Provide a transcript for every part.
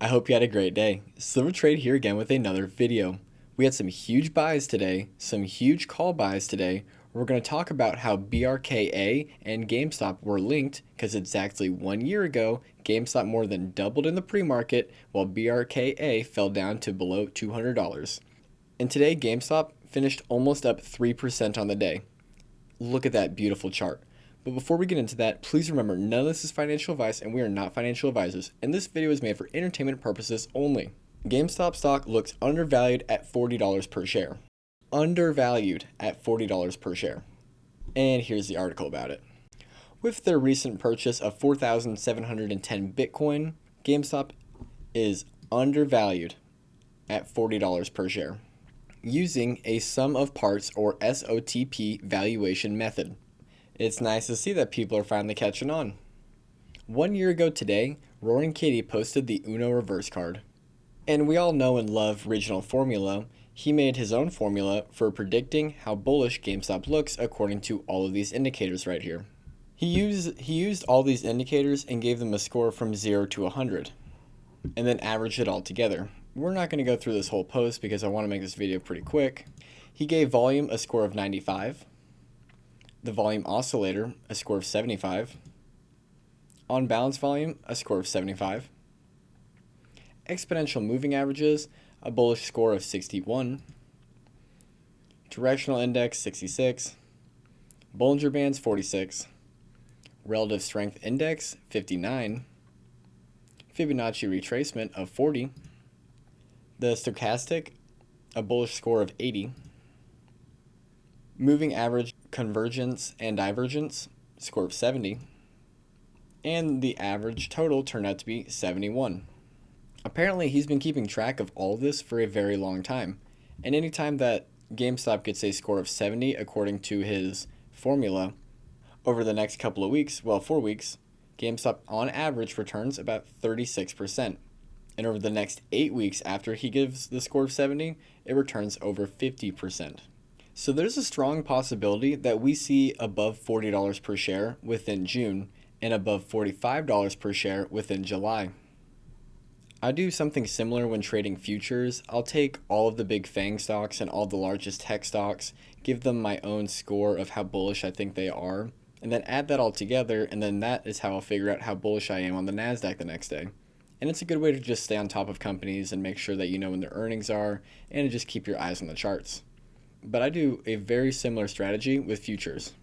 hope you had a great day. Silver Trade here again with another video. We had some huge buys today, some huge call buys today. We're going to talk about how BRKA and GameStop were linked because exactly 1 year ago, GameStop more than doubled in the pre-market while BRKA fell down to below $200. And today, GameStop finished almost up 3% on the day. Look at that beautiful chart. But before we get into that, please remember none of this is financial advice and we are not financial advisors, and this video is made for entertainment purposes only. GameStop stock looks undervalued at $40 per share. Undervalued at $40 per share. And here's the article about it. With their recent purchase of 4,710 Bitcoin, GameStop is undervalued at $40 per share, using a sum of parts or SOTP valuation method. It's nice to see that people are finally catching on. 1 year ago today, Roaring Kitty posted the Uno reverse card. And we all know and love Original Formula. He made his own formula for predicting how bullish GameStop looks according to all of these indicators right here. He used all these indicators and gave them a score from 0 to 100, and then averaged it all together. We're not going to go through this whole post because I want to make this video pretty quick. He gave volume a score of 95. The volume oscillator, a score of 75. On balance volume, a score of 75. Exponential moving averages, a bullish score of 61. Directional index, 66. Bollinger Bands, 46. Relative strength index, 59. Fibonacci retracement of 40. The stochastic, a bullish score of 80. Moving average convergence and divergence, score of 70. And the average total turned out to be 71. Apparently, he's been keeping track of all this for a very long time. And anytime that GameStop gets a score of 70 according to his formula, over the next couple of weeks, 4 weeks, GameStop on average returns about 36%. And over the next 8 weeks after he gives the score of 70, it returns over 50%. So there's a strong possibility that we see above $40 per share within June and above $45 per share within July. I do something similar when trading futures. I'll take all of the big FANG stocks and all the largest tech stocks, give them my own score of how bullish I think they are, and then add that all together, and then that is how I'll figure out how bullish I am on the NASDAQ the next day. And it's a good way to just stay on top of companies and make sure that you know when their earnings are, and to just keep your eyes on the charts. But I do a very similar strategy with futures.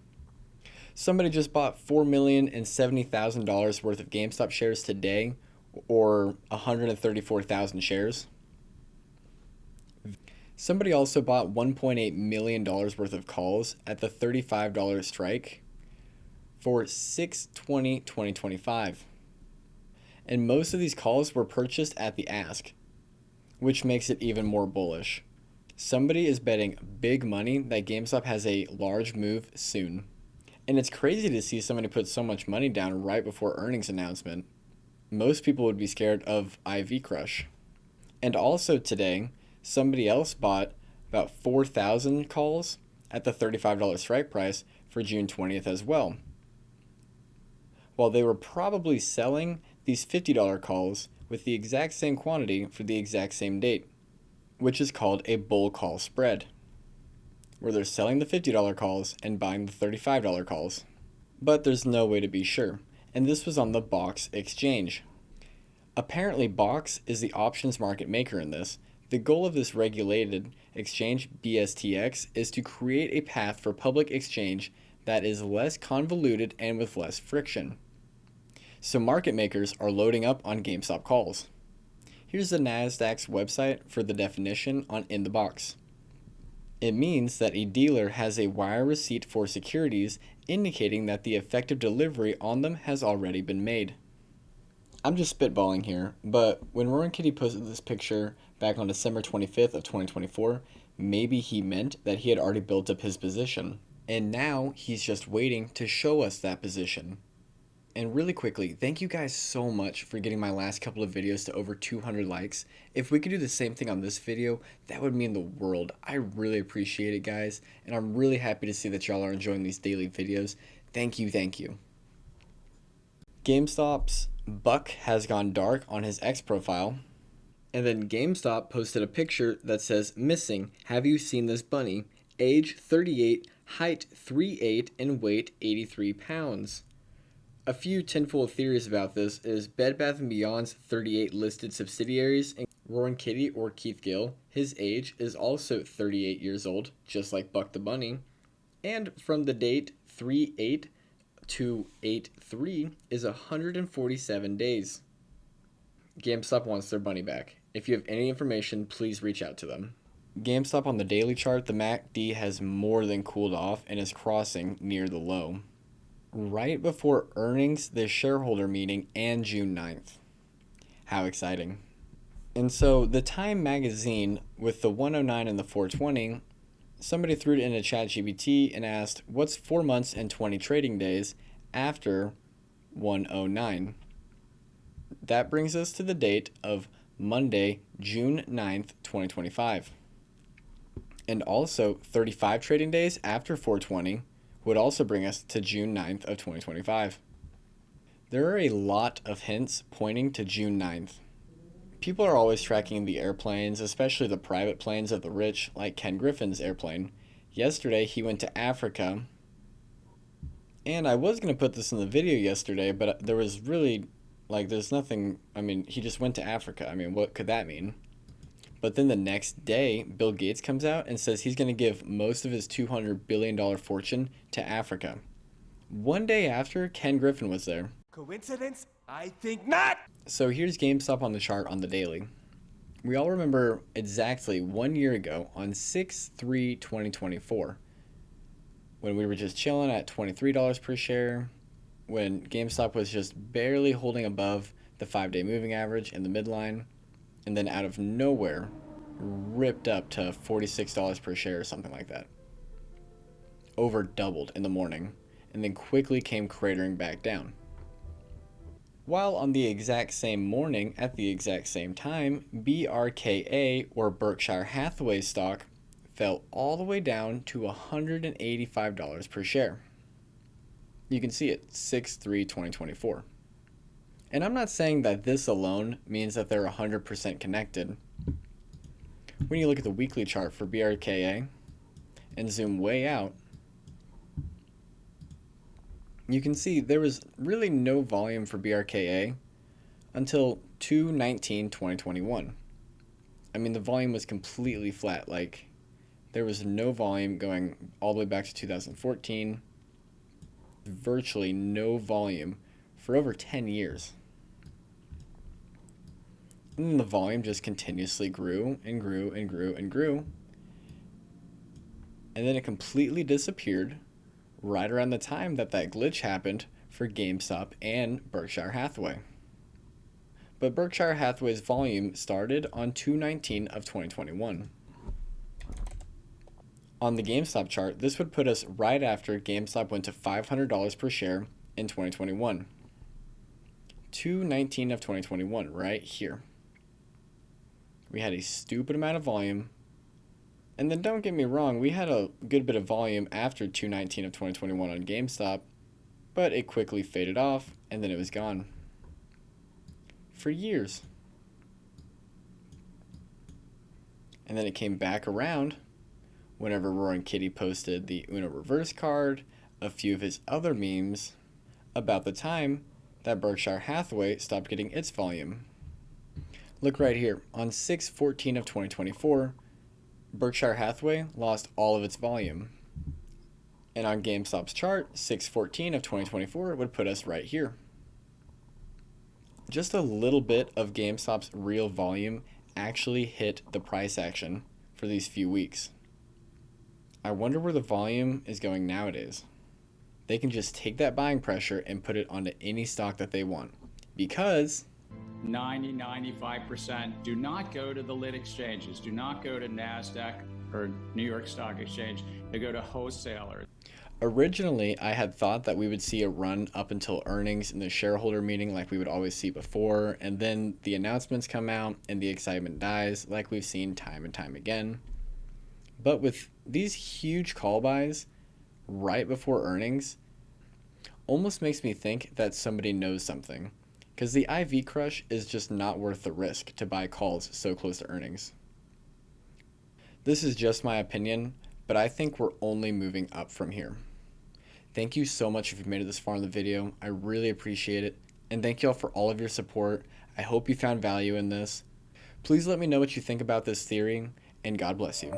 Somebody just bought $4,070,000 worth of GameStop shares today, or 134,000 shares. Somebody also bought $1.8 million worth of calls at the $35 strike for 6/20/2025. And most of these calls were purchased at the ask, which makes it even more bullish. Somebody is betting big money that GameStop has a large move soon. And it's crazy to see somebody put so much money down right before earnings announcement. Most people would be scared of IV Crush. And also today, somebody else bought about 4,000 calls at the $35 strike price for June 20th as well. While they were probably selling these $50 calls with the exact same quantity for the exact same date, which is called a bull call spread, where they're selling the $50 calls and buying the $35 calls. But there's no way to be sure, and this was on the BOX exchange. Apparently, BOX is the options market maker in this. The goal of this regulated exchange, BSTX, is to create a path for public exchange that is less convoluted and with less friction. So market makers are loading up on GameStop calls. Here's the NASDAQ's website for the definition on In the Box. It means that a dealer has a wire receipt for securities indicating that the effective delivery on them has already been made. I'm just spitballing here, but when Roaring Kitty posted this picture back on December 25th of 2024, maybe he meant that he had already built up his position, and now he's just waiting to show us that position. And really quickly, thank you guys so much for getting my last couple of videos to over 200 likes. If we could do the same thing on this video, that would mean the world. I really appreciate it, guys, and I'm really happy to see that y'all are enjoying these daily videos. Thank you, thank you. GameStop's Buck has gone dark on his X profile. And then GameStop posted a picture that says, "Missing. Have you seen this bunny? Age 38, height 3'8", and weight 83 pounds." A few tinfoil theories about this is Bed Bath & Beyond's 38 listed subsidiaries, and Roaring Kitty or Keith Gill, his age is also 38 years old, just like Buck the Bunny. And from the date 3/8 to 8/3 is 147 days. GameStop wants their money back. If you have any information, please reach out to them. GameStop on the daily chart, the MACD has more than cooled off and is crossing near the low. Right before earnings, the shareholder meeting, and June 9th. How exciting. And so the Time magazine with the 109 and the 420, somebody threw it into ChatGPT and asked, what's 4 months and 20 trading days after 109? That brings us to the date of Monday, June 9th, 2025. And also 35 trading days after 420 would also bring us to June 9th of 2025. There are a lot of hints pointing to June 9th. People are always tracking the airplanes, especially the private planes of the rich, like Ken Griffin's airplane. Yesterday, he went to Africa. And I was going to put this in the video yesterday, but there was really, there's nothing, he just went to Africa. What could that mean? But then the next day, Bill Gates comes out and says he's going to give most of his $200 billion fortune to Africa. One day after, Ken Griffin was there. Coincidence? I think not! So here's GameStop on the chart on the daily. We all remember exactly 1 year ago on 6/3/2024, when we were just chilling at $23 per share, when GameStop was just barely holding above the 5-day moving average in the midline, and then out of nowhere, ripped up to $46 per share or something like that. Over doubled in the morning, and then quickly came cratering back down. While on the exact same morning, at the exact same time, BRKA, or Berkshire Hathaway stock, fell all the way down to $185 per share. You can see it, 6/3/2024. And I'm not saying that this alone means that they're 100% connected. When you look at the weekly chart for BRKA and zoom way out, you can see there was really no volume for BRKA until 2/19/2021. The volume was completely flat. There was no volume going all the way back to 2014. Virtually no volume for over 10 years. And then the volume just continuously grew and grew and grew and grew. And then it completely disappeared right around the time that glitch happened for GameStop and Berkshire Hathaway. But Berkshire Hathaway's volume started on 2/19/2021. On the GameStop chart, this would put us right after GameStop went to $500 per share in 2021. 2/19/2021, right here. We had a stupid amount of volume. And then don't get me wrong, we had a good bit of volume after 2/19/2021 on GameStop, but it quickly faded off and then it was gone. For years. And then it came back around whenever Roaring Kitty posted the Uno reverse card, a few of his other memes, about the time that Berkshire Hathaway stopped getting its volume. Look right here, on 6/14/2024, Berkshire Hathaway lost all of its volume. And on GameStop's chart, 6/14/2024 would put us right here. Just a little bit of GameStop's real volume actually hit the price action for these few weeks. I wonder where the volume is going nowadays. They can just take that buying pressure and put it onto any stock that they want. Because 95% do not go to the lit exchanges, do not go to NASDAQ or New York Stock Exchange, they go to wholesalers. Originally, I had thought that we would see a run up until earnings in the shareholder meeting like we would always see before, and then the announcements come out and the excitement dies like we've seen time and time again. But with these huge call buys right before earnings, almost makes me think that somebody knows something. because the IV crush is just not worth the risk to buy calls so close to earnings. This is just my opinion, but I think we're only moving up from here. Thank you so much if you've made it this far in the video. I really appreciate it. And thank you all for all of your support. I hope you found value in this. Please let me know what you think about this theory, and God bless you.